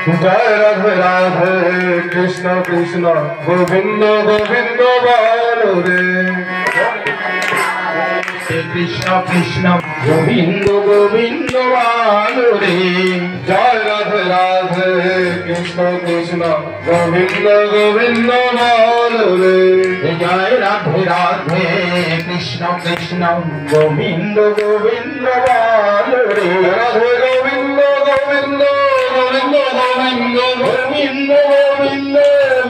জয় রাধে রাধে কৃষ্ণ কৃষ্ণ গোবিন্দ গোবিন্দ বলো রে কৃষ্ণ কৃষ্ণ গোবিন্দ গোবিন্দ বলো রে জয় রাধে রাধে কৃষ্ণ কৃষ্ণ গোবিন্দ গোবিন্দ বলো রে জয় রাধে রাধে কৃষ্ণ কৃষ্ণ গোবিন্দ গোবিন্দ বলো রে রাধে গোবিন্দ গোবিন্দ গোবিন্দ গোবিন্দ গোবিন্দ গোবিন্দ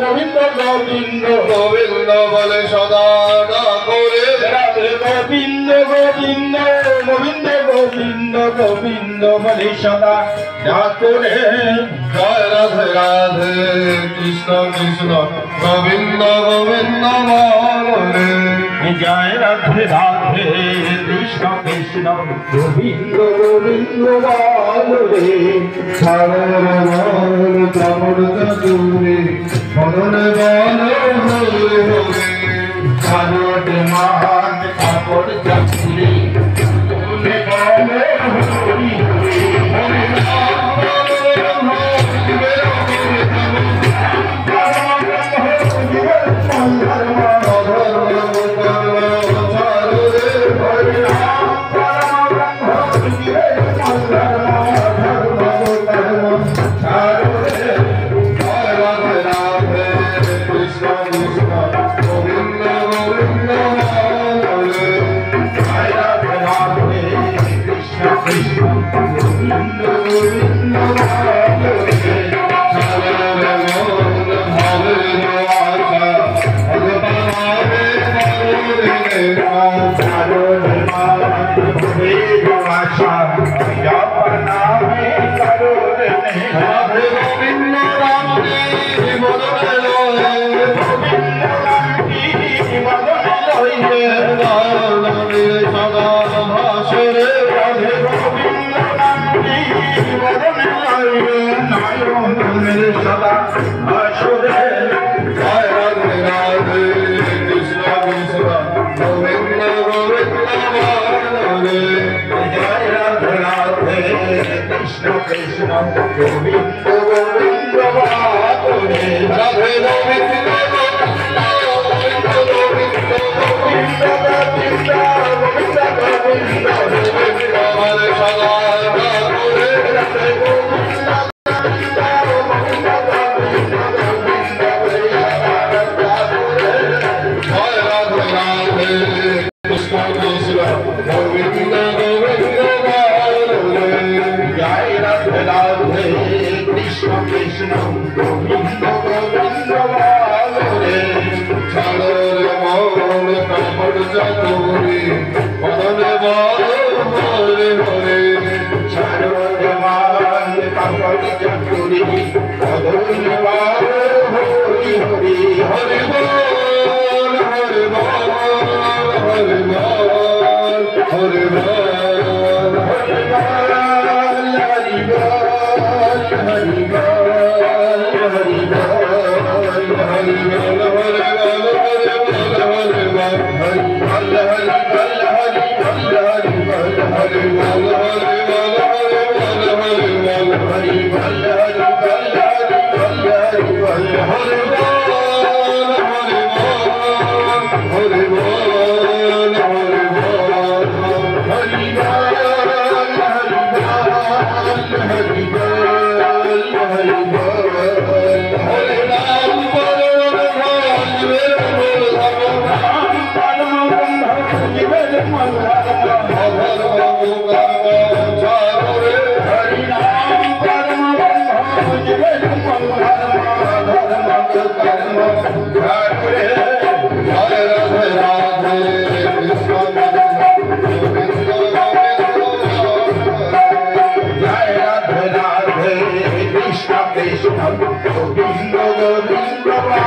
গোবিন্দ গোবিন্দ গোবিন্দ বলে সদা ডাকরে রাধে গোবিন্দ গোবিন্দ গোবিন্দ গোবিন্দ গোবিন্দ বলে সদা ডাকরে জয় রাধে রাধে কৃষ্ণ কৃষ্ণ গোবিন্দ গোবিন্দ বলো রে জয় রাধে রাধে কৃষ্ণ কৃষ্ণ গোবিন্দ গোবিন্দ বলো রে সাগর বল কামড় চতুরে মদন বল হরে হরে সাগর মান কাপড় চাকরি তুলে বলে হরি হরি গোবিন্দ গোবিন্দ রাধে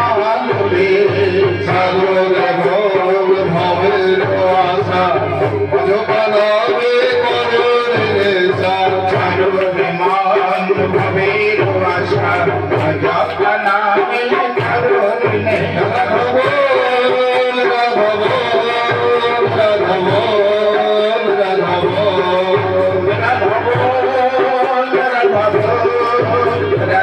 গোবিন্দ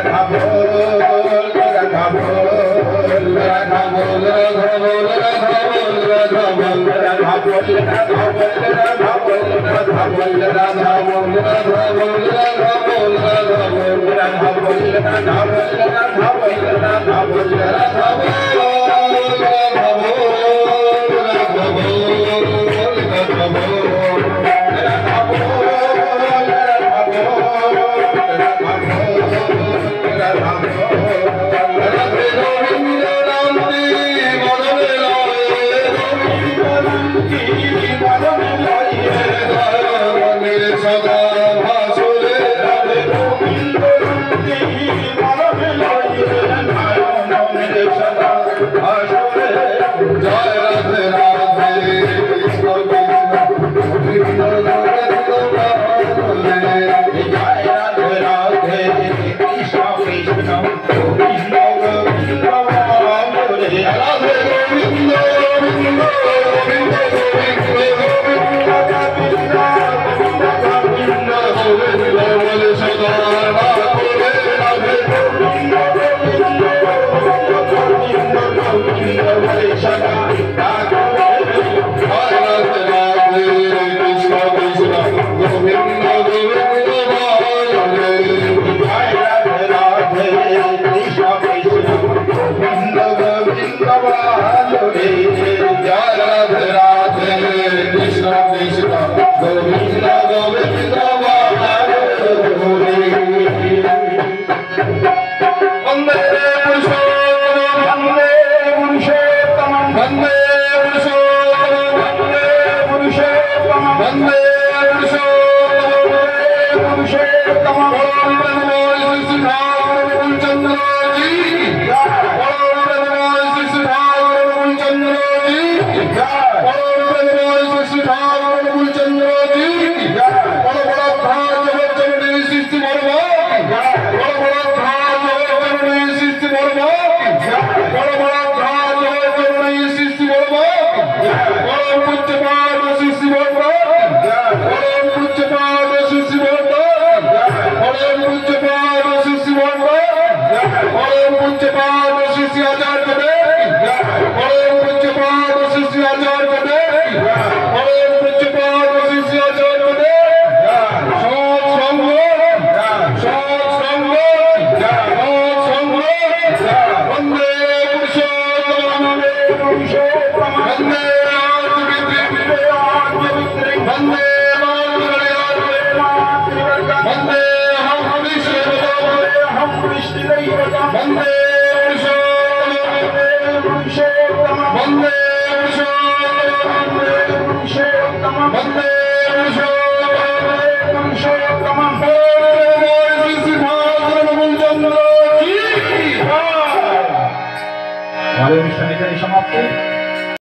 অনুষ্ঠান এখানে সমাপ্ত।